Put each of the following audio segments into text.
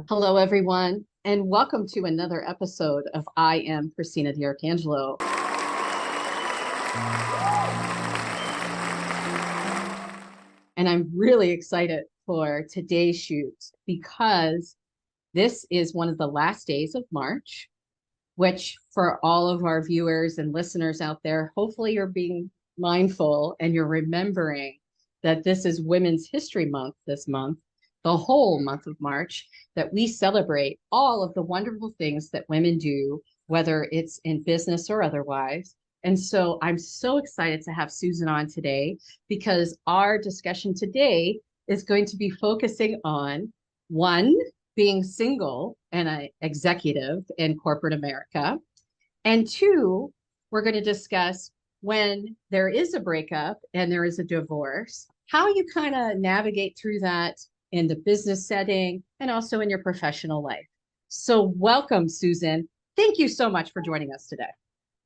Hello, everyone, and welcome to another episode of I Am Christina DiArcangelo. And I'm really excited for today's shoot because this is one of the last days of March, which for all of our viewers and listeners out there, hopefully you're being mindful and you're remembering that this is Women's History Month this month, the whole month of March, that we celebrate all of the wonderful things that women do, whether it's in business or otherwise. And so I'm so excited to have Susan on today because our discussion today is going to be focusing on one, being single and an executive in corporate America. And two, we're going to discuss when there is a breakup and there is a divorce, how you kind of navigate through that in the business setting and also in your professional life. So welcome, Susan. Thank you so much for joining us today.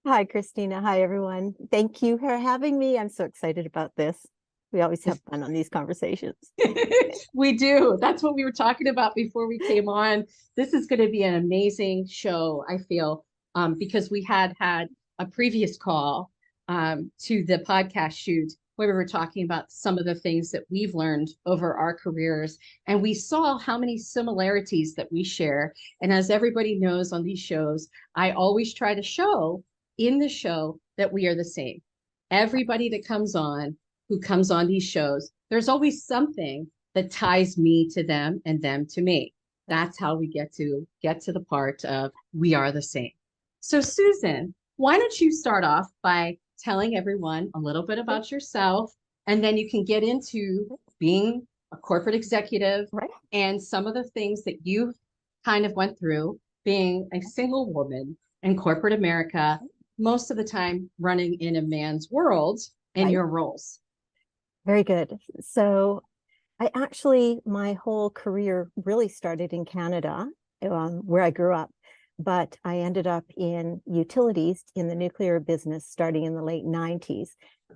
Hi, Christina. Hi, everyone. Thank you for having me. I'm so excited about this. We always have fun on these conversations. We do. That's what we were talking about before we came on. This is going to be an amazing show, I feel, because we had a previous call to the podcast shoot where we were talking about some of the things that we've learned over our careers. And we saw how many similarities that we share. And as everybody knows on these shows, I always try to show in the show that we are the same. Everybody that comes on, who comes on these shows, there's always something that ties me to them and them to me. That's how we get to the part of we are the same. So Susan, why don't you start off by telling everyone a little bit about yourself, and then you can get into being a corporate executive, right, and some of the things that you kind of went through being a single woman in corporate America, most of the time running in a man's world in right. your roles. Very good. So my whole career really started in Canada, where I grew up, but I ended up in utilities in the nuclear business starting in the late 90s.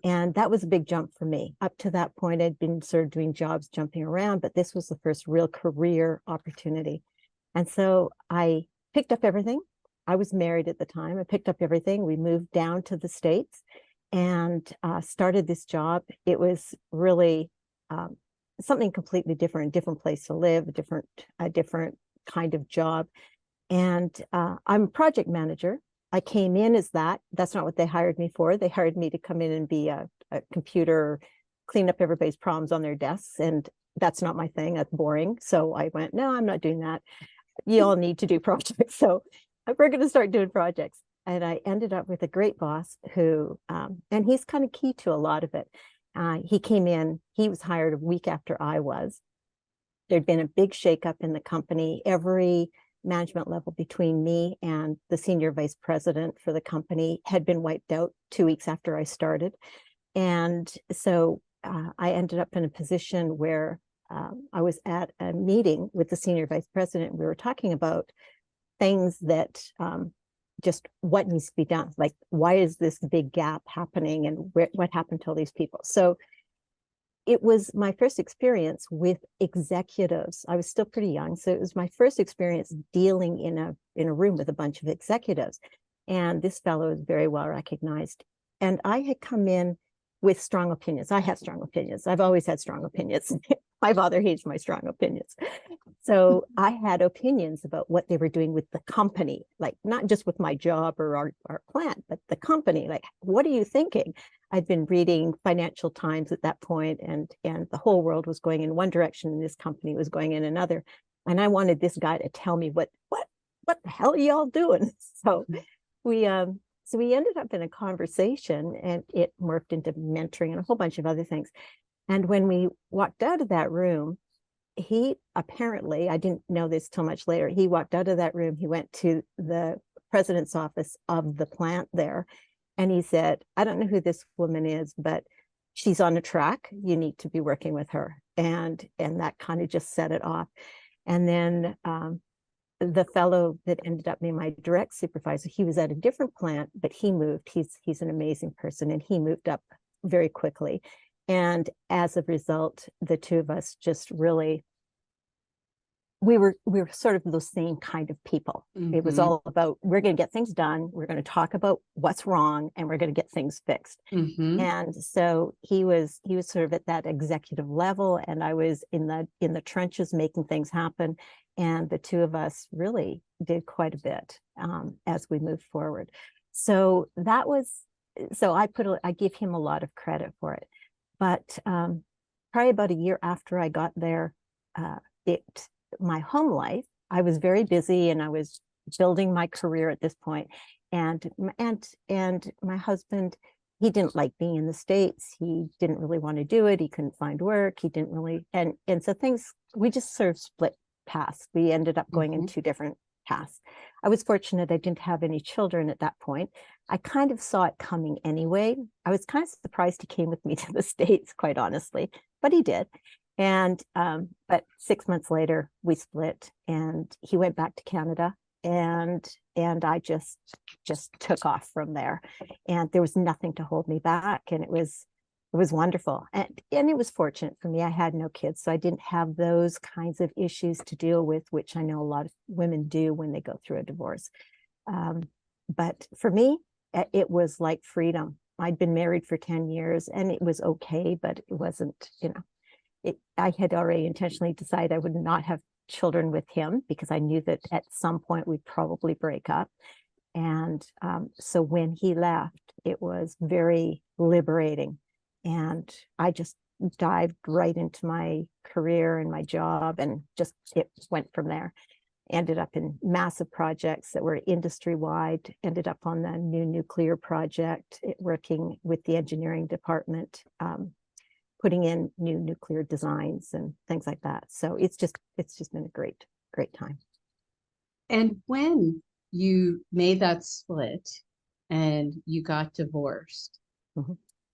And that was a big jump for me. Up to that point, I'd been sort of doing jobs, jumping around, but this was the first real career opportunity. And so I picked up everything. I was married at the time. I picked up everything. We moved down to the States and started this job. It was really something completely different place to live, a different kind of job. And I'm a project manager. I came in as that. That's not what they hired me for. They hired me to come in and be a computer, clean up everybody's problems on their desks. And that's not my thing. That's boring. So I went, no, I'm not doing that. You all need to do projects. So we're going to start doing projects. And I ended up with a great boss who, and he's kind of key to a lot of it. He came in, he was hired a week after I was. There'd been a big shakeup in the company. Every management level between me and the senior vice president for the company had been wiped out 2 weeks after I started. And so I ended up in a position where I was at a meeting with the senior vice president. We were talking about things that just what needs to be done. Like, why is this big gap happening and what happened to all these people? So it was my first experience with executives. I was still pretty young. So it was my first experience dealing in a room with a bunch of executives. And this fellow is very well recognized. And I had come in with strong opinions. I had strong opinions. I've always had strong opinions. My father hates my strong opinions. So I had opinions about what they were doing with the company, like not just with my job or our plant, but the company. Like, what are you thinking? I'd been reading Financial Times at that point, and the whole world was going in one direction and this company was going in another. And I wanted this guy to tell me what the hell are y'all doing? So we ended up in a conversation, and it morphed into mentoring and a whole bunch of other things. And when we walked out of that room, he apparently, I didn't know this till much later, he walked out of that room, he went to the president's office of the plant there, and he said, I don't know who this woman is, but she's on a track. You need to be working with her. And that kind of just set it off. And then the fellow that ended up being my direct supervisor, he was at a different plant, but he moved. He's an amazing person, and he moved up very quickly. And as a result, the two of us just really we were sort of those same kind of people. It was all about, we're going to get things done, we're going to talk about what's wrong, and we're going to get things fixed. And so he was sort of at that executive level, and I was in the trenches making things happen. And the two of us really did quite a bit as we moved forward. So I give him a lot of credit for it. But probably about a year after I got there, my home life, I was very busy and I was building my career at this point. And my husband, he didn't like being in the States. He didn't really want to do it. He couldn't find work. He didn't really, and so we just sort of split paths. We ended up going in two different paths. I was fortunate I didn't have any children at that point. I kind of saw it coming anyway. I was kind of surprised he came with me to the States, quite honestly, but he did. And but 6 months later, we split, and he went back to Canada, and I just took off from there. And there was nothing to hold me back, and it was wonderful. And it was fortunate for me. I had no kids, so I didn't have those kinds of issues to deal with, which I know a lot of women do when they go through a divorce. But for me, it was like freedom. I'd been married for 10 years, and it was okay, but it wasn't, I had already intentionally decided I would not have children with him because I knew that at some point we'd probably break up. And so when he left, it was very liberating. And I just dived right into my career and my job, and it went from there. Ended up in massive projects that were industry-wide, ended up on the new nuclear project, working with the engineering department, putting in new nuclear designs and things like that. So it's just been a great time. And when you made that split and you got divorced,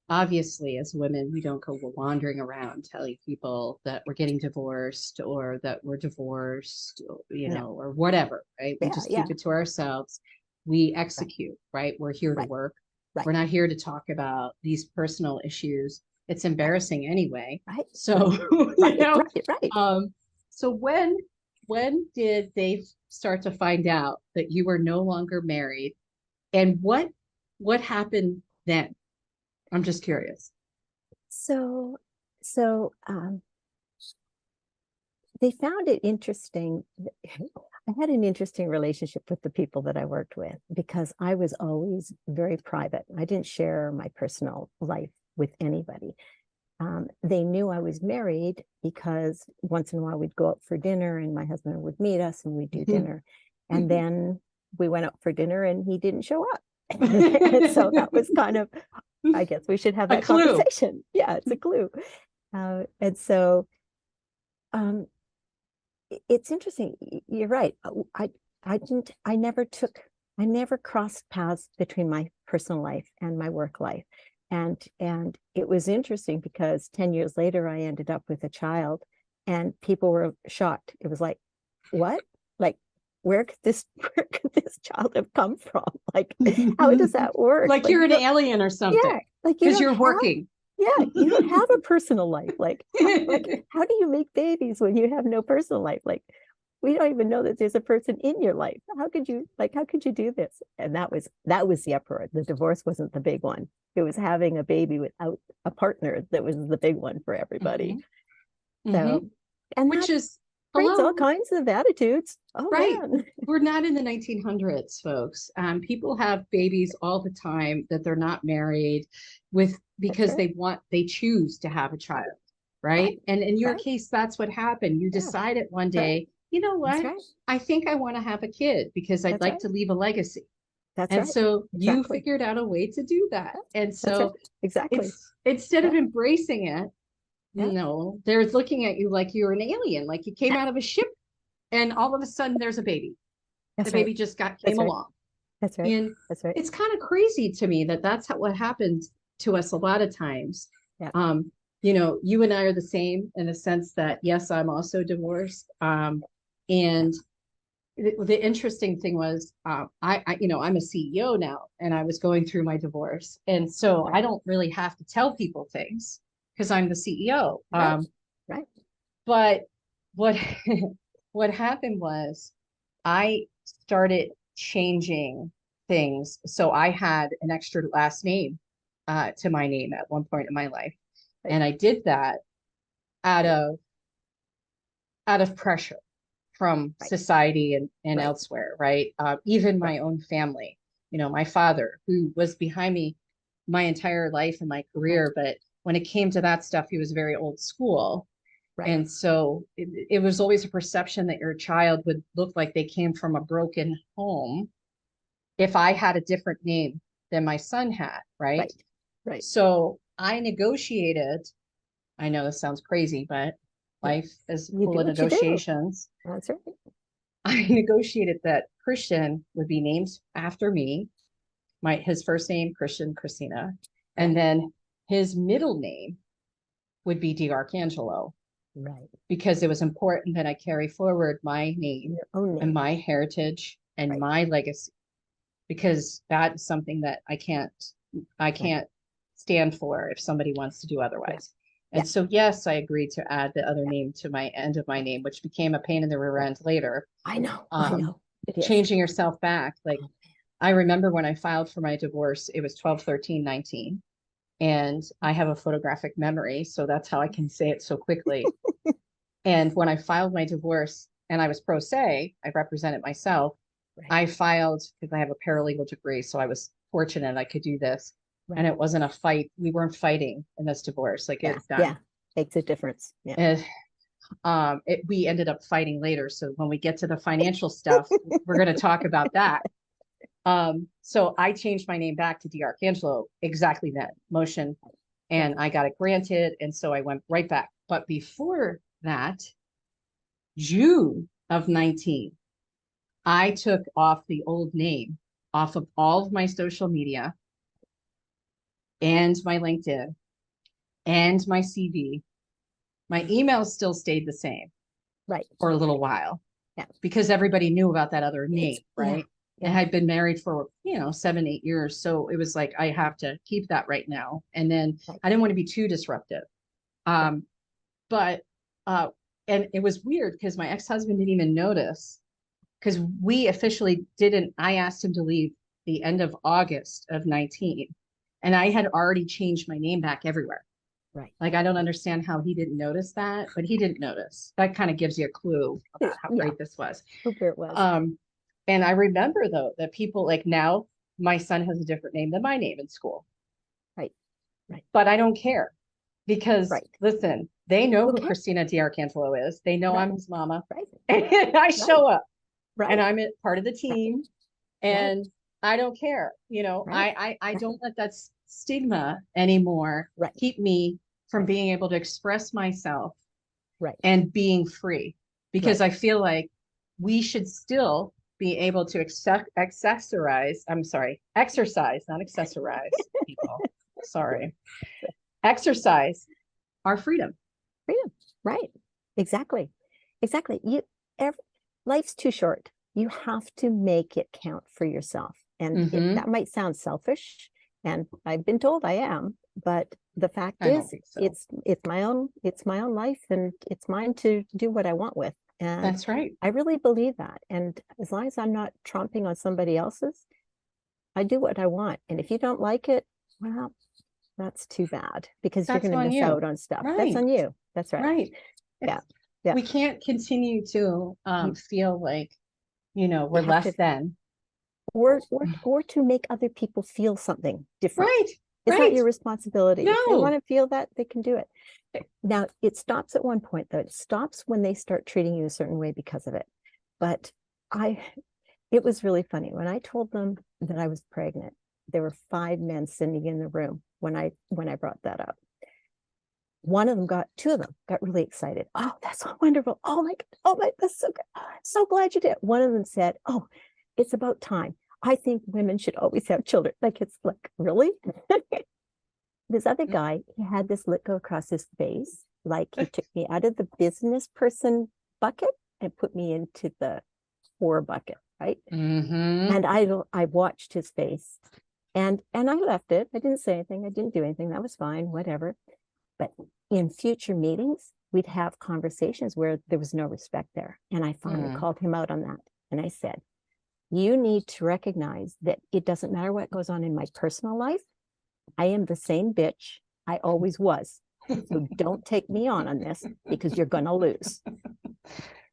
obviously as women, we don't go wandering around telling people that we're getting divorced or that we're divorced, or whatever, right? We just keep it to ourselves. We execute, right? We're here to work. We're not here to talk about these personal issues. It's embarrassing anyway. Right. So, Right. So when did they start to find out that you were no longer married, and what happened then? I'm just curious. So they found it interesting. I had an interesting relationship with the people that I worked with because I was always very private. I didn't share my personal life with anybody. They knew I was married because once in a while we'd go out for dinner and my husband would meet us and we'd do dinner. And then we went out for dinner and he didn't show up. So that was kind of, I guess we should have that conversation. Yeah, it's a clue. And so it's interesting. You're right. I never crossed paths between my personal life and my work life. And it was interesting because 10 years later, I ended up with a child and people were shocked. It was like, what? Like, where could this child have come from? Like, how does that work? Like you're an alien or something. Yeah, like because you're working. Yeah, you don't have a personal life. Like how do you make babies when you have no personal life? Like, we don't even know that there's a person in your life. How could you do this? And that was the uproar. The divorce wasn't the big one. It was having a baby without a partner that was the big one for everybody. So, and which is creates all kinds of attitudes. Oh, right. Man. We're not in the 1900s, folks. People have babies all the time that they're not married with because they choose to have a child. Right. And in your case, that's what happened. You decided one day, you know what? I think I want to have a kid because I'd like to leave a legacy. So you figured out a way to do that. And so instead of embracing it, they're looking at you like you're an alien, like you came out of a ship and all of a sudden there's a baby. The baby just came along. That's right. And it's kind of crazy to me that's what happens to us a lot of times. Yeah. You and I are the same in the sense that, yes, I'm also divorced. And the interesting thing was, I'm a CEO now, and I was going through my divorce. And so I don't really have to tell people things because I'm the CEO. But what what happened was I started changing things. So I had an extra last name to my name at one point in my life. Right. And I did that out of pressure from Right. society and Right. elsewhere, right? Even my own family, my father, who was behind me my entire life and my career, but when it came to that stuff, he was very old school. Right. And so it was always a perception that your child would look like they came from a broken home if I had a different name than my son had, right? Right. Right. So I negotiated. I know this sounds crazy, but life is You full do of what you do. negotiations. That's right. I negotiated that Christian would be named after me, his first name, Christian Christina, and then his middle name would be DiArcangelo. Right. Because it was important that I carry forward my name Your own name. and my heritage and my legacy, because that is something that I can't stand for if somebody wants to do otherwise. And so, yes, I agreed to add the other name to my end of my name, which became a pain in the rear end later. I know. It is. Changing yourself back. Like, I remember when I filed for my divorce, it was 12/13/19. And I have a photographic memory, so that's how I can say it so quickly. And when I filed my divorce and I was pro se, I represented myself. Right. I filed because I have a paralegal degree, so I was fortunate I could do this. Right. And it wasn't a fight. We weren't fighting in this divorce. Like it's done. Yeah, makes a difference. Yeah. We ended up fighting later. So when we get to the financial stuff, we're going to talk about that. So I changed my name back to DiArcangelo exactly that motion, and I got it granted. And so I went right back. But before that, June of 19, I took off the old name off of all of my social media and my LinkedIn and my CV. My email still stayed the same. Right. For a little while. Yeah. Because everybody knew about that other name, right? Yeah. And I'd been married for, 7-8 years. So it was like, I have to keep that right now. And then I didn't want to be too disruptive. But and it was weird because my ex-husband didn't even notice, because we officially didn't. I asked him to leave the end of August of 19, and I had already changed my name back everywhere. Right. Like, I don't understand how he didn't notice that, but he didn't notice. That kind of gives you a clue about how great this was. Super it was. And I remember though that people, like, now my son has a different name than my name in school. Right. But I don't care, because listen, they know who Christina DiArcangelo is. They know I'm his mama. Right. And I show up. Right. And I'm part of the team. And I don't care. I don't let that stigma anymore keep me from being able to express myself and being free. Because I feel like we should still be able to exercise, not accessorize, people. Sorry. Exercise our freedom. Right. Exactly. Life's too short. You have to make it count for yourself. And that might sound selfish, and I've been told I am, but the fact is, it's my own life, and it's mine to do what I want with. And that's right. I really believe that. And as long as I'm not tromping on somebody else's, I do what I want. And if you don't like it, well, that's too bad, because you're going to miss out on stuff. That's on you. That's right. Right. Yeah. We can't continue to feel like, we're less than. Or to make other people feel something different. Right. It's not your responsibility. No. If they want to feel that, they can do it. Now, it stops at one point, though. It stops when they start treating you a certain way because of it. But it was really funny. When I told them that I was pregnant, there were 5 men sitting in the room when I brought that up. Two of them got really excited. Oh, that's so wonderful. Oh my, that's so good. I'm so glad you did. One of them said, oh, it's about time. I think women should always have children. Like, it's like, really? This other guy, he had this look go across his face, like he took me out of the business person bucket and put me into the poor bucket, right? And I watched his face, and I left it. I didn't say anything. I didn't do anything. That was fine, whatever. But in future meetings, we'd have conversations where there was no respect there. And I finally called him out on that. And I said, you need to recognize that it doesn't matter what goes on in my personal life. I am the same bitch I always was. So don't take me on this because you're going to lose.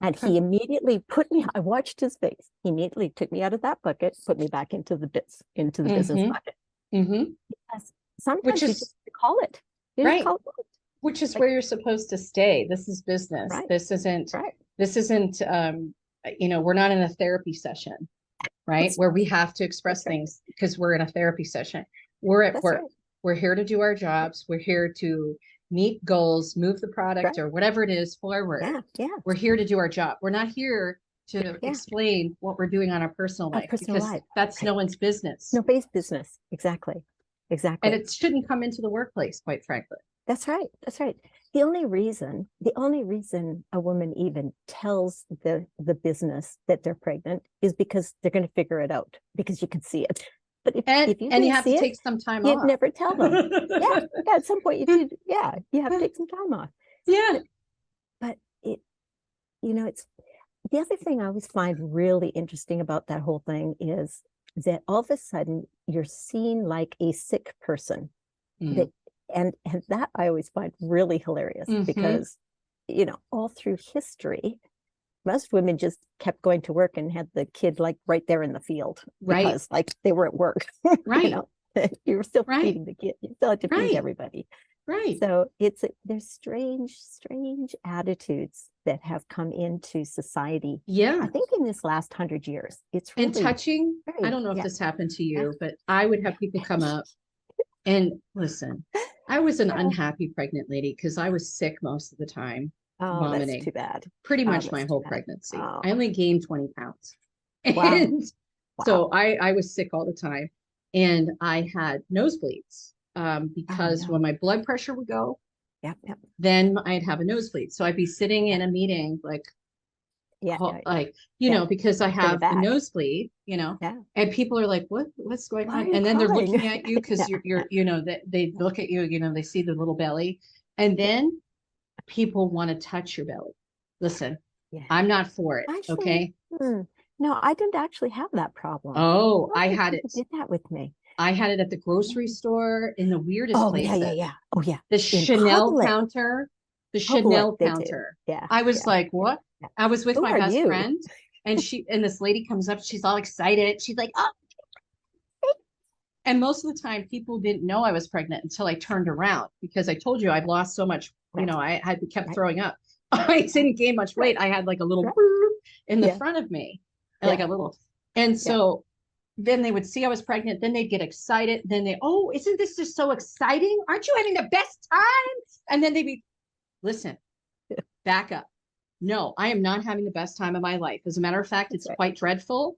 And he immediately put me, I watched his face. He immediately took me out of that bucket, put me back into the business bucket. Because sometimes you just call it. You just call it. Which is where you're supposed to stay. This is business. Right. This isn't, we're not in a therapy session, right? Where we have to express things because we're in a therapy session. We're at work. We're here to do our jobs. We're here to meet goals, move the product or whatever it is forward. We're here to do our job. We're not here to explain what we're doing on our personal life because that's no one's business. Nobody's business. Exactly. And it shouldn't come into the workplace, quite frankly. That's right. That's right. The only reason a woman even tells the business that they're pregnant is because they're going to figure it out because you can see it. But if you have to take some time off. You'd never tell them. At some point you did. Yeah, you have to take some time off. Yeah. But it's the other thing I always find really interesting about that whole thing is that all of a sudden you're seen like a sick person. And that I always find really hilarious because, all through history, most women just kept going to work and had the kid like right there in the field. Because like they were at work. Right. You were still feeding the kid. You still had to feed everybody. Right. So there's strange attitudes that have come into society. Yeah. I think in this last 100 years, it's really. And touching, I don't know if this happened to you, but I would have people come up and listen. I was an unhappy pregnant lady because I was sick most of the time. Vomiting. That's too bad. Pretty much my whole pregnancy. Oh. I only gained 20 pounds. Wow. And so I was sick all the time. And I had nosebleeds because when my blood pressure would go, then I'd have a nosebleed. So I'd be sitting in a meeting because I have a nosebleed, and people are like, what's going on? And then they're looking at you because you're they look at you, they see the little belly. And then people want to touch your belly. Listen, I'm not for it. Actually, okay. No, I didn't actually have that problem. Oh, I had it. Did that with me. I had it at the grocery store in the weirdest places. Oh yeah. The Chanel counter. The Chanel counter. Yeah. I was like, what? Yeah. I was with my best friend and this lady comes up, she's all excited. She's like, oh. And most of the time people didn't know I was pregnant until I turned around because I told you I've lost so much, I had kept throwing up. I didn't gain much weight. I had like a little in the front of me, like a little. And so then they would see I was pregnant. Then they'd get excited. Then isn't this just so exciting? Aren't you having the best time? And then they'd be, listen, back up. No, I am not having the best time of my life. As a matter of fact, it's quite dreadful.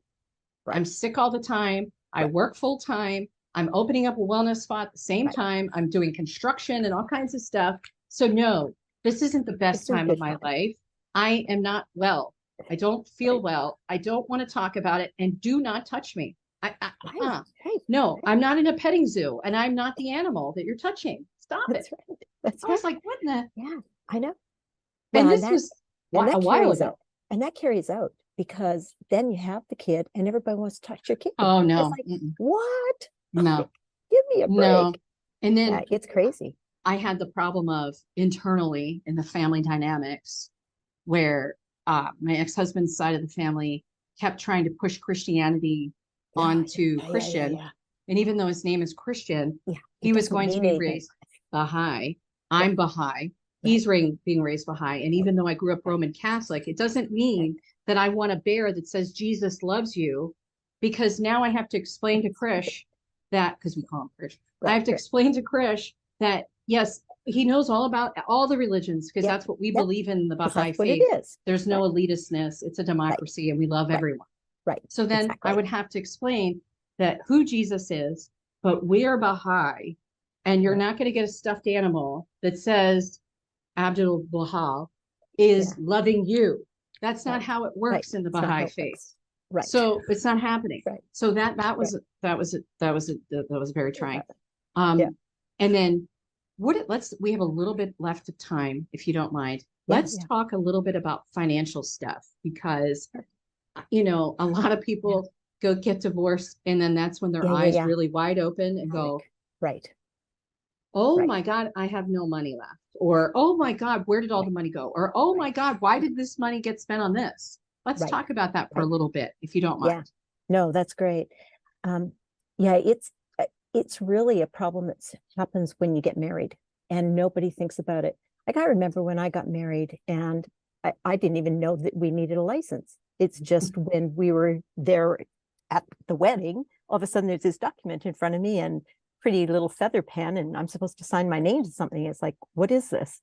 I'm sick all the time. I work full time. I'm opening up a wellness spa at the same time. I'm doing construction and all kinds of stuff. So no, this isn't the best time of my life. I am not well. I don't feel well. I don't want to talk about it, and do not touch me. No, I'm not in a petting zoo, and I'm not the animal that you're touching. Stop it. I was like, what in the? Yeah, I know. And this was a while ago. And that carries out because then you have the kid and everybody wants to touch your kid. Oh, no. It's like, what? No. Give me a break. No. And then it's crazy. I had the problem of internally in the family dynamics where my ex-husband's side of the family kept trying to push Christianity onto Christian. And even though his name is Christian, he was going to be raised Baha'i. I'm Baha'i. He's being raised Baha'i. And even though I grew up Roman Catholic, it doesn't mean that I want a bear that says Jesus loves you, because now I have to explain to Krish that, because we call him Krish, I have to explain to Krish that, yes, he knows all about all the religions, because that's what we believe in the Baha'i faith. There's no elitistness. It's a democracy and we love everyone. Right. So then I would have to explain that who Jesus is, but we're Baha'i, and you're not going to get a stuffed animal that says Abdul Baha is loving you. That's not how it works in the Baha'i faith. Right. So it's not happening. Right. So that was very trying. And then we have a little bit left of time, if you don't mind. let's yeah. talk a little bit about financial stuff because, you know, a lot of people go get divorced and then that's when their eyes Yeah. really wide open and go, Right, oh right, my God, I have no money left. Or, oh my God, where did all the right, money go? Or, oh my right, God, why did this money get spent on this? Let's right, talk about that for a right. little bit, if you don't Yeah. mind. No, that's great. Um, yeah, it's really a problem that happens when you get married and nobody thinks about it. Like I remember when I got married and I didn't even know that we needed a license. It's just when we were there at the wedding, all of a sudden there's this document in front of me and pretty little feather pen, and I'm supposed to sign my name to something. It's like, what is this?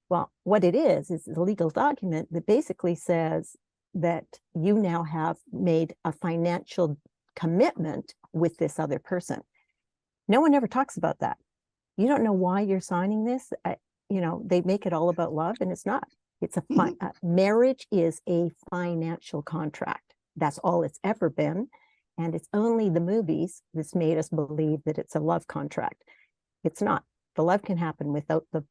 Well, what it is a legal document that basically says that you now have made a financial commitment with this other person. No one ever talks about that. You don't know why you're signing this. You know, they make it all about love, and it's not. It's marriage is a financial contract. That's all it's ever been. And it's only the movies that's made us believe that it's a love contract. It's not. The love can happen without the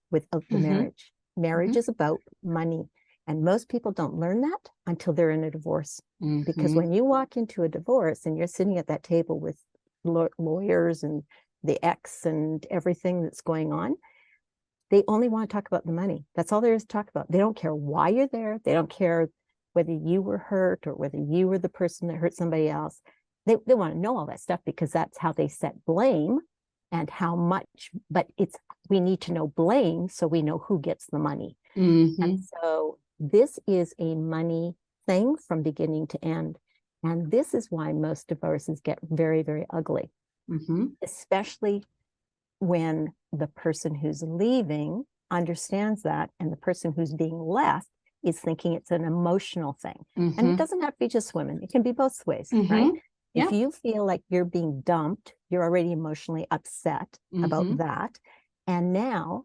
marriage. Marriage is about money. And most people don't learn that until they're in a divorce. Because when you walk into a divorce and you're sitting at that table with lawyers and the ex and everything that's going on, they only want to talk about the money. That's all there is to talk about. They don't care why you're there. They don't care whether you were hurt or whether you were the person that hurt somebody else. They want to know all that stuff because that's how they set blame and how much, but we need to know blame so we know who gets the money. And so this is a money thing from beginning to end. And this is why most divorces get very, very ugly, especially when the person who's leaving understands that and the person who's being left is thinking it's an emotional thing. And it doesn't have to be just women. It can be both ways, right? If you feel like you're being dumped, you're already emotionally upset about that. And now,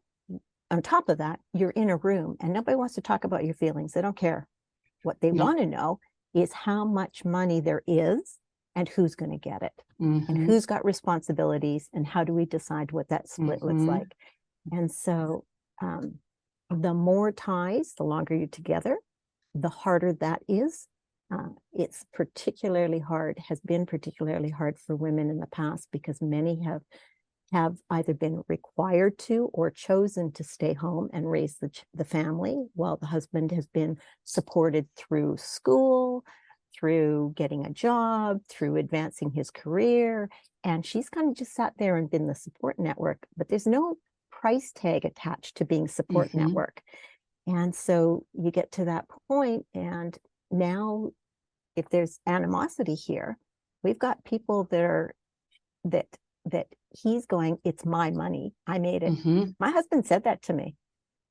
on top of that, you're in a room and nobody wants to talk about your feelings. They don't care. What they want to know is how much money there is and who's going to get it and who's got responsibilities and how do we decide what that split looks like. And so the more ties, the longer you're together, the harder that is. It's particularly hard, has been particularly hard for women in the past because many have either been required to or chosen to stay home and raise the family while the husband has been supported through school, through getting a job, through advancing his career. And she's kind of just sat there and been the support network, but there's no price tag attached to being support network. And so you get to that point, and now if there's animosity here, we've got people that he's going, it's my money. I made it. My husband said that to me.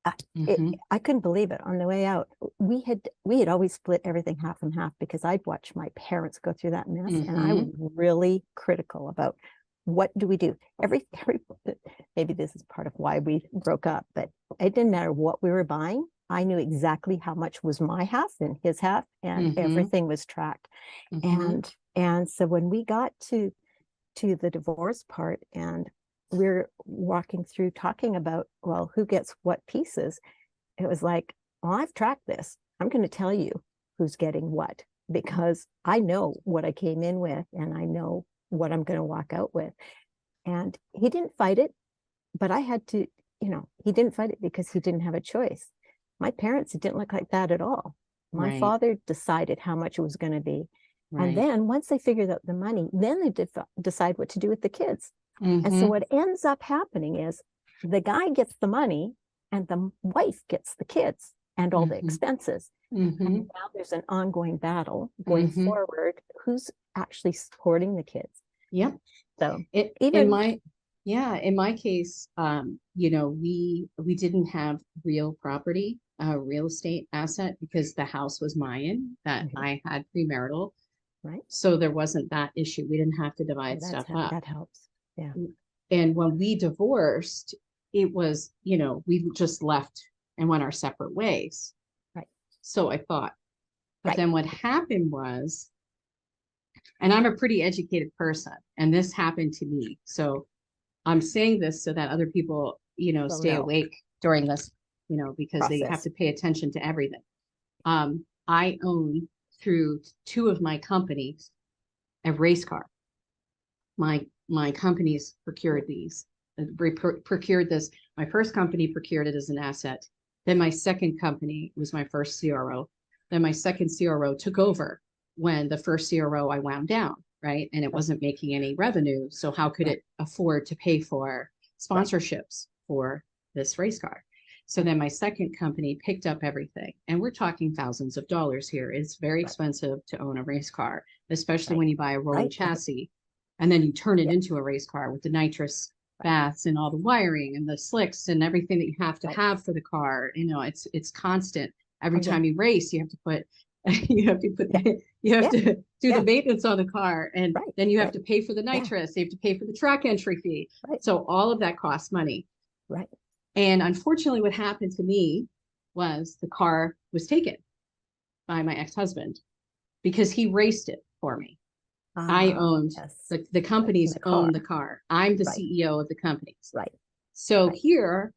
I couldn't believe it on the way out. We had always split everything half and half because I'd watched my parents go through that mess, and I was really critical about what do we do. Every maybe this is part of why we broke up, but it didn't matter what we were buying. I knew exactly how much was my half and his half, and everything was tracked. And so when we got to the divorce part and we're walking through talking about, well, who gets what pieces, it was like, well, I've tracked this. I'm going to tell you who's getting what because I know what I came in with and I know what I'm going to walk out with. And he didn't fight it, but I had to, he didn't fight it because he didn't have a choice. My parents, it didn't look like that at all. My father decided how much it was going to be. And then once they figured out the money, then they decide what to do with the kids. And so what ends up happening is the guy gets the money and the wife gets the kids and all the expenses. And now there's an ongoing battle going forward. Who's actually supporting the kids? Yep. So in my case, we didn't have real property, real estate asset because the house was mine that I had premarital. Right. So there wasn't that issue. We didn't have to divide stuff up. That helps. Yeah. And when we divorced, it was, we just left and went our separate ways. Right. So I thought, but then what happened was, and I'm a pretty educated person, and this happened to me. So I'm saying this so that other people, stay awake during this. because they have Process. to pay attention to everything. I own through two of my companies a race car. My companies procured these, procured this. My first company procured it as an asset. Then my second company was my first CRO. Then my second CRO took over when the first CRO I wound down, right? And it wasn't making any revenue. So how could it afford to pay for sponsorships for this race car? So then my second company picked up everything. And we're talking thousands of dollars here. It's very expensive to own a race car, especially when you buy a rolling chassis and then you turn it into a race car with the nitrous baths and all the wiring and the slicks and everything that you have to have for the car. It's constant. Every time you race, you have to put you have to do the maintenance on the car, and then you have to pay for the nitrous, you have to pay for the track entry fee. So all of that costs money. Right. And unfortunately, what happened to me was the car was taken by my ex-husband because he raced it for me. I owned the companies owned the car. I'm the CEO of the companies. Right. So here,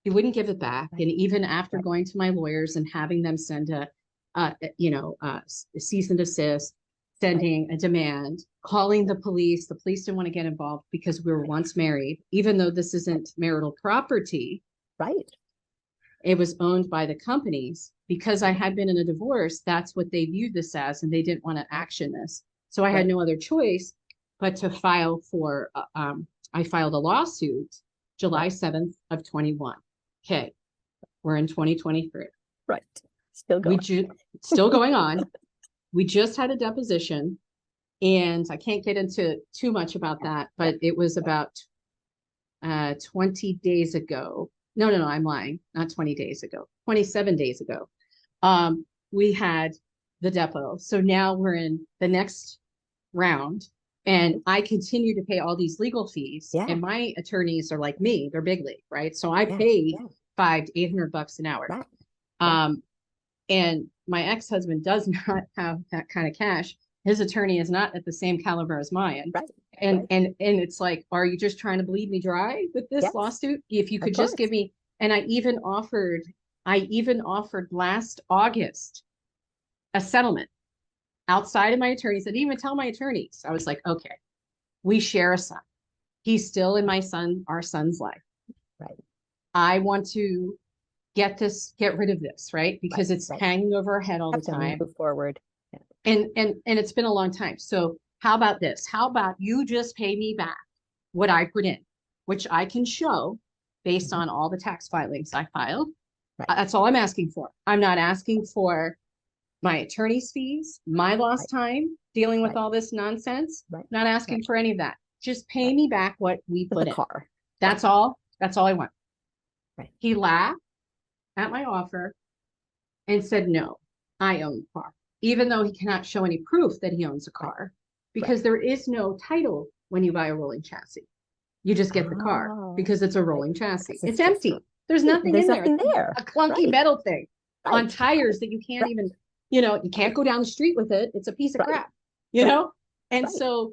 he wouldn't give it back. And even after going to my lawyers and having them send a cease and desist, sending a demand, calling the police didn't want to get involved because we were once married, even though this isn't marital property. Right. It was owned by the companies. Because I had been in a divorce, that's what they viewed this as, and they didn't want to action this. So I had no other choice but to file for, I filed a lawsuit July 7th of 21. Okay. We're in 2023. Right. Still going. Still going on. We just had a deposition, and I can't get into too much about that, but it was about 20 days ago. No, I'm lying. Not 20 days ago, 27 days ago. We had the depo. So now we're in the next round, and I continue to pay all these legal fees. And my attorneys are like me, they're big league, right? So I pay $500 to $800 an hour. And my ex-husband does not have that kind of cash. His attorney is not at the same caliber as mine. And it's like, are you just trying to bleed me dry with this lawsuit? If you could just give me, and I even offered last August a settlement outside of my attorneys. I didn't even tell my attorneys. I was like, okay, we share a son. He's still in our son's life. Right. I want to get rid of this, right? Because it's hanging over our head all the time. Move forward. And it's been a long time. So how about this? How about you just pay me back what I put in, which I can show based on all the tax filings I filed. That's all I'm asking for. I'm not asking for my attorney's fees, my lost time dealing with all this nonsense. Not asking for any of that. Just pay me back what we put in. Car. That's all. That's all I want. He laughed at my offer and said, no, I own the car, even though he cannot show any proof that he owns a car, because there is no title when you buy a rolling chassis. You just get the car because it's a rolling chassis. It's empty. There's nothing in there. A clunky metal thing on tires that you can't even, you can't go down the street with it. It's a piece of crap, And so,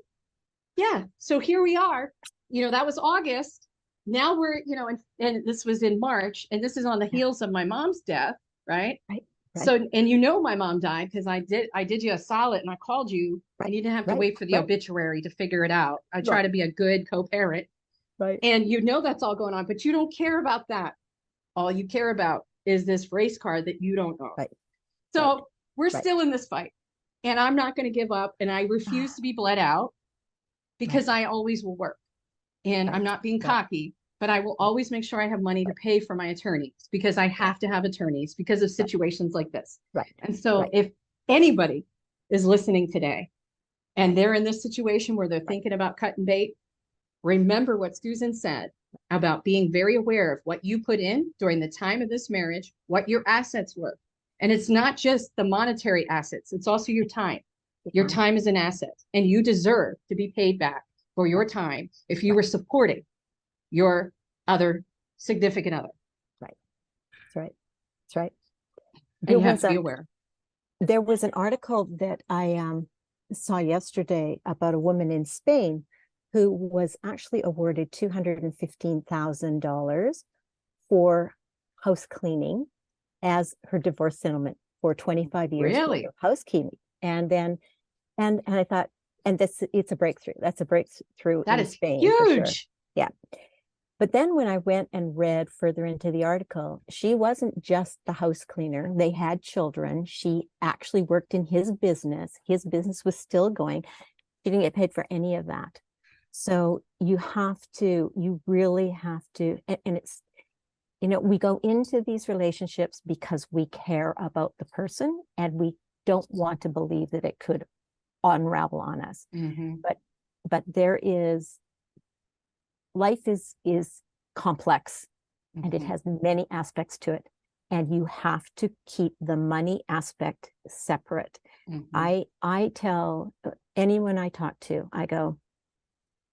so here we are, that was August. Now we're, and this was in March, and this is on the heels of my mom's death, right? So, and my mom died because I did you a solid and I called you. And you didn't have to wait for the obituary to figure it out. I try to be a good co-parent. And that's all going on, but you don't care about that. All you care about is this race car that you don't own. So we're still in this fight, and I'm not going to give up, and I refuse to be bled out because I always will work. And I'm not being cocky, but I will always make sure I have money to pay for my attorneys because I have to have attorneys because of situations like this. And so if anybody is listening today and they're in this situation where they're thinking about cutting bait, remember what Susan said about being very aware of what you put in during the time of this marriage, what your assets were. And it's not just the monetary assets, it's also your time. Your time is an asset, and you deserve to be paid back for your time if you were supporting your other significant other. That's right. And you have to be aware. There was an article that I saw yesterday about a woman in Spain who was actually awarded $215,000 for house cleaning as her divorce settlement for 25 years. Really? Housekeeping. And then, and I thought, and it's a breakthrough. That's a breakthrough That in is Spain, huge. for sure. Yeah. But then when I went and read further into the article, she wasn't just the house cleaner. They had children. She actually worked in his business. His business was still going. She didn't get paid for any of that. So you really have to, and it's, we go into these relationships because we care about the person and we don't want to believe that it could unravel on us. Mm-hmm. But life is complex, mm-hmm. and it has many aspects to it. And you have to keep the money aspect separate. Mm-hmm. I tell anyone I talk to, I go,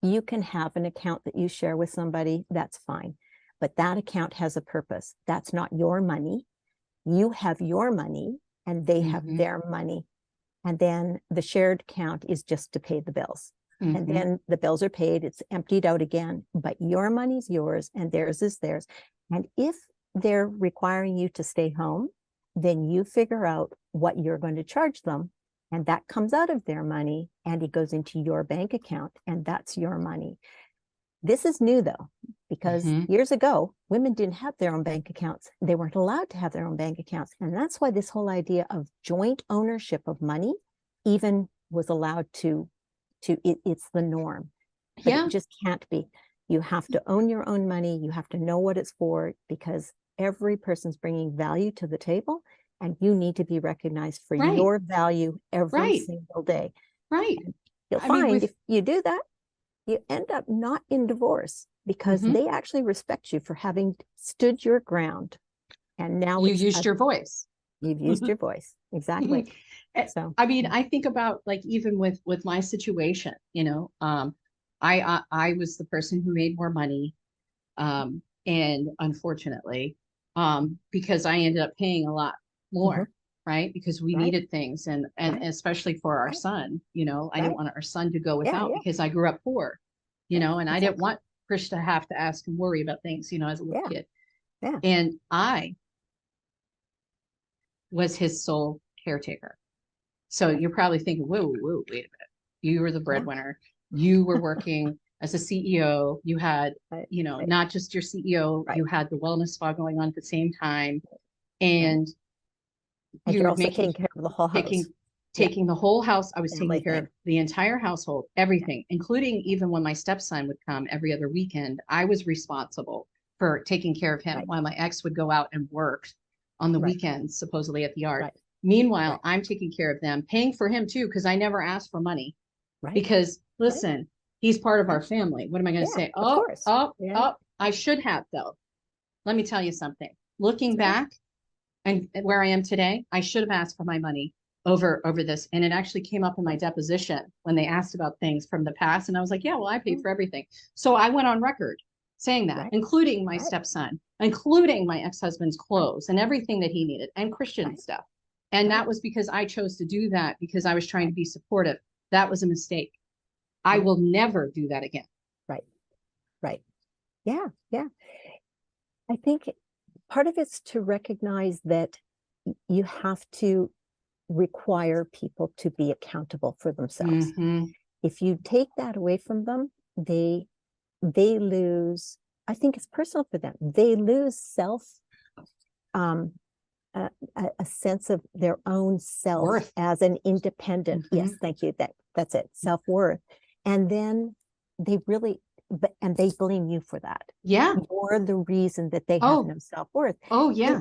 you can have an account that you share with somebody, that's fine. But that account has a purpose. That's not your money. You have your money and they have their money. And then the shared account is just to pay the bills. And then the bills are paid, it's emptied out again, but your money's yours and theirs is theirs. And if they're requiring you to stay home, then you figure out what you're going to charge them. And that comes out of their money and it goes into your bank account and that's your money. This is new though, because years ago, women didn't have their own bank accounts. They weren't allowed to have their own bank accounts. And that's why this whole idea of joint ownership of money even was allowed it's the norm. But it just can't be. You have to own your own money. You have to know what it's for, because every person's bringing value to the table and you need to be recognized for your value every single day. Right. And you'll find if you do that, you end up not in divorce because they actually respect you for having stood your ground. And now you used your voice. You've used your voice. Exactly. So I mean, I think about like even with my situation, I was the person who made more money. And unfortunately, because I ended up paying a lot more, right? Because we needed things and especially for our son, I didn't want our son to go without because I grew up poor, and I didn't want Chris to have to ask and worry about things, as a little kid. Yeah. And I was his sole caretaker. So you're probably thinking, whoa, wait a minute. You were the breadwinner. You were working as a CEO. You had, not just your CEO, you had the wellness spa going on at the same time. And you're also taking care of the whole house. Taking the whole house. I was taking care of the entire household, everything, including even when my stepson would come every other weekend, I was responsible for taking care of him while my ex would go out and work on the weekends, supposedly at the yard. Meanwhile, I'm taking care of them, paying for him too, because I never asked for money. Because listen, he's part of our family. What am I going to say? I should have though. Let me tell you something. Looking back and where I am today, I should have asked for my money over this. And it actually came up in my deposition when they asked about things from the past. And I was like, yeah, well, I paid for everything. So I went on record saying that, including my stepson, including my ex-husband's clothes and everything that he needed and Christian stuff. And that was because I chose to do that because I was trying to be supportive. That was a mistake. I will never do that again. Right. Yeah. I think part of it's to recognize that you have to require people to be accountable for themselves. If you take that away from them, they lose, I think it's personal for them. They lose a sense of their own self as an independent. Yes, thank you. That's it. Self-worth. And then they really, and they blame you for that. Yeah. You're the reason that they have no self-worth. Oh yeah.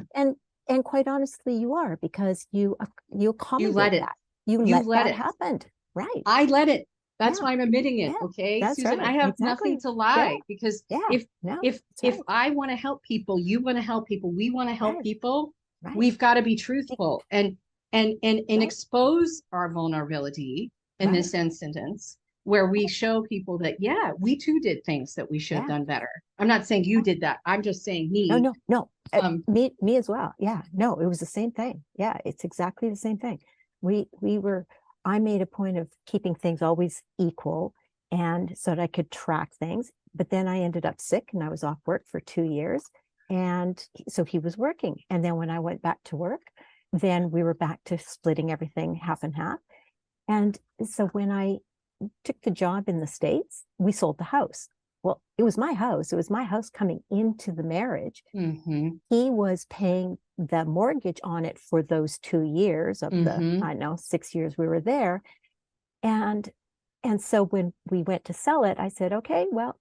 And quite honestly, you are, because you accommodated that. You let that happen. Right. I let it. That's why I'm admitting it. Okay, that's Susan, I have nothing to lie because if I want to help people, you want to help people, we want to help people. We've got to be truthful and expose our vulnerability in this instance where we show people that, we too did things that we should have done better. I'm not saying you did that. I'm just saying me. No. Me as well. Yeah, no, it was the same thing. Yeah, it's exactly the same thing. I made a point of keeping things always equal and so that I could track things. But then I ended up sick and I was off work for 2 years. So he was working. And then when I went back to work, then we were back to splitting everything half and half. And so when I took the job in the States, we sold the house. Well, it was my house. It was my house coming into the marriage. Mm-hmm. He was paying the mortgage on it for those 2 years of the, Mm-hmm. I don't know, 6 years we were there. And so when we went to sell it, I said, okay, well,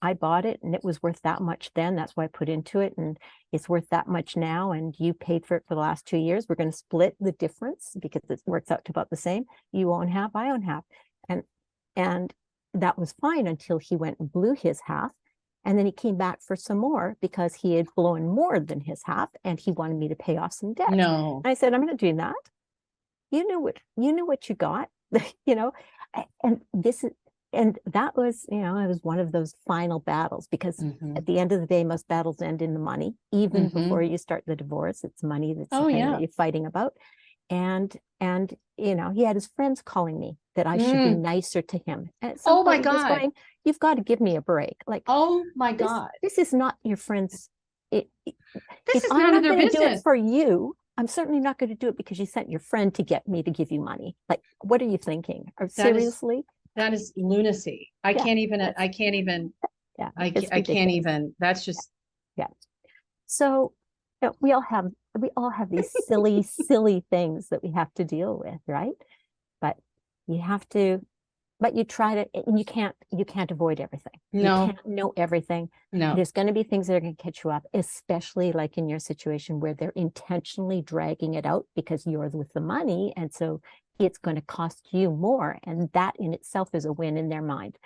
I bought it and it was worth that much then. That's why I put into it. And it's worth that much now. And you paid for it for the last 2 years. We're going to split the difference because it works out to about the same. You own half, I own half. And that was fine until he went and blew his half. And then he came back for some more because he had blown more than his half and he wanted me to pay off some debt. No. And I said, I'm not doing that. You know what you got, and this is, and that was, it was one of those final battles because Mm-hmm. at the end of the day, most battles end in the money. Even Mm-hmm. before you start the divorce, it's money that's Oh, the thing yeah. that you're fighting about. And he had his friends calling me that I should be nicer to him. And at some Oh, my point, he was God. going, you've got to give me a break. Like, Oh my God. this is not your friend's. This If is I'm none not of their going to do it business. for you, I'm certainly not going to do it because you sent your friend to get me to give you money. Like, what are you thinking? Seriously? That is lunacy. I Yeah, can't even, it's- I can't even, Yeah, I it's can't ridiculous. even, that's just, Yeah. So we all have these silly, silly things that we have to deal with, right? But you have to, but you try to, and you can't avoid everything. No. You can't know everything. no. There's going to be things that are going to catch you up, especially like in your situation where they're intentionally dragging it out because you're with the money. And so it's going to cost you more. And that in itself is a win in their mind.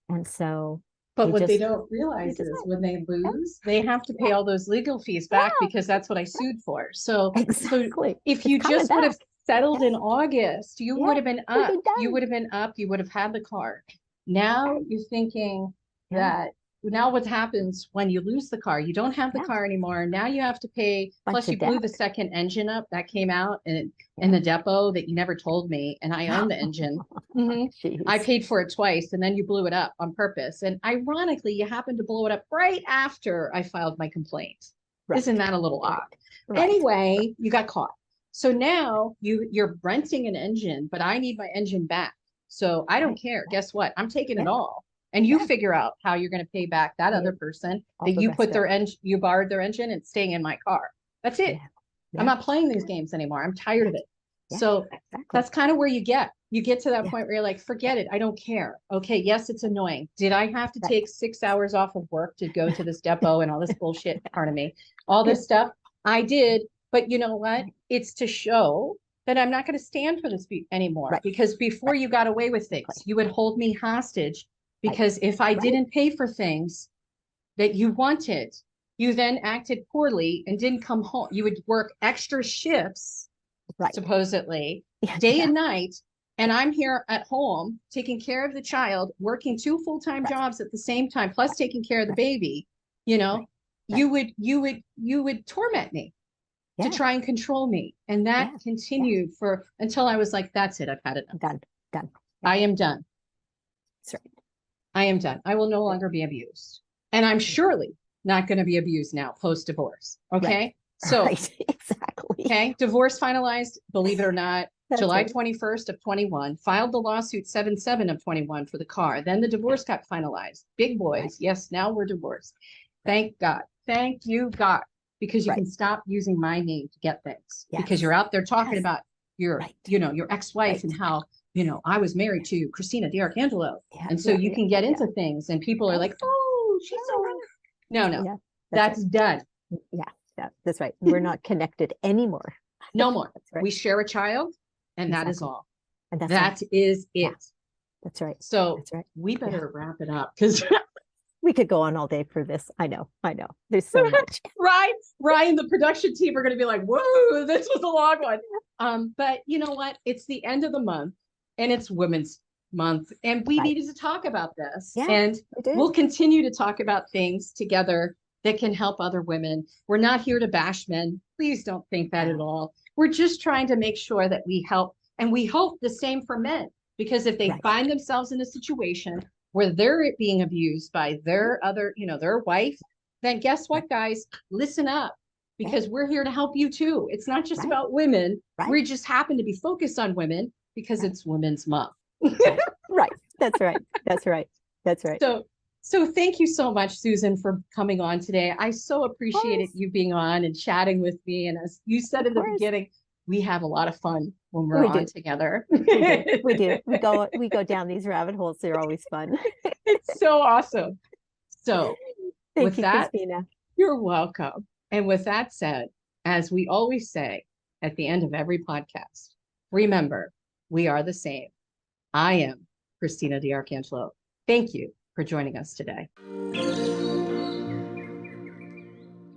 And so, But you what they just- don't realize just is like- when they lose, they have to pay all those legal fees back Yeah. because that's what I sued for. So exactly. if It's you coming just would have back. settled Yeah. in August, you Yeah, would have been we'd up. be done. You would have been up. You would have had the car. Now you're thinking Yeah. that now what happens when you lose the car? You don't have the Yeah. car anymore. Now you have to pay. Bunch Plus of you blew the debt. second engine up that came out in Yeah. the depot that you never told me, and I own the engine. Mhm. I Jeez. paid for it twice, and then you blew it up on purpose. And ironically, you happened to blow it up right after I filed my complaint. Right. Isn't that a little odd? Right. Anyway, you got caught. So now you're renting an engine, but I need my engine back. So I don't Right. care. Guess what? I'm taking it Yeah. all. And you Yeah. figure out how you're going to pay back that Yeah. other person All that the you rest put of their it. engine, you borrowed their engine and staying in my car. That's it. Yeah. I'm Yeah. not playing these games anymore. I'm tired of it. Yeah. So Exactly. that's kind of where you get to that Yeah. point where you're like, forget it. I don't care. Okay. Yes, it's annoying. Did I have to Right. take 6 hours off of work to go to this depot and all this bullshit? Pardon me. All this stuff I did. But you know what? Right. It's to show that I'm not going to stand for this anymore. Right. Because before Right. you got away with things, you would hold me hostage because if I didn't pay for things that you wanted, you then acted poorly and didn't come home. You would work extra shifts, Right. supposedly, Yeah. day Yeah. and night. And I'm here at home taking care of the child, working 2 full-time Right. jobs at the same time, plus taking care of the Right. baby. You know, Right. you would torment me Yeah. to try and control me. And that Yeah. continued for until I was like, that's it. I've had it. Done. I am done. That's right. I am done. I will no longer be abused. And I'm surely not going to be abused now post-divorce. Okay. Right. So, Right. Exactly. okay. Divorce finalized, believe it or not, That's July right. 21st of 21, filed the lawsuit 7/7 of 21 for the car. Then the divorce got finalized. Big boys. Right. Yes. Now we're divorced. Thank God. Thank you, God, because you Right. can stop using my name to get things because Yes. you're out there talking Yes. about your, Right. your ex-wife Right. and how, I was married to Christina DiArcangelo. Yeah. And so Yeah. you Yeah. can get Yeah. into things and people are Yeah. like, oh, she's so, no, Yeah. that's done. Yeah. Yeah. That's right. We're not connected anymore. No more. That's right. We share a child and that is Exactly. all. And that's That right. is it. Yeah. That's right. So That's right. we better wrap it up because We could go on all day for this. I know. There's so much. Ryan, the production team are going to be like, whoa, this was a long one. But you know what? It's the end of the month and it's Women's Month. And we Right. needed to talk about this. Yeah, And we do. we'll continue to talk about things together that can help other women. We're not here to bash men. Please don't think that at all. We're just trying to make sure that we help. And we hope the same for men, because if they Right. find themselves in a situation where they're being abused by their other, their wife, then guess what, guys? Listen up, because we're here to help you too. It's not just about women. We just happen to be focused on women because it's Women's Month. Right. That's right. That's right. That's right. So thank you so much, Susan, for coming on today. I so appreciated you being on and chatting with me. And as you said in the beginning, we have a lot of fun when we're on together. We do. We go down these rabbit holes. They're always fun. It's so awesome. So thank you, Christina. You're welcome. And with that said, as we always say at the end of every podcast, remember, we are the same. I am Christina DiArcangelo. Thank you for joining us today.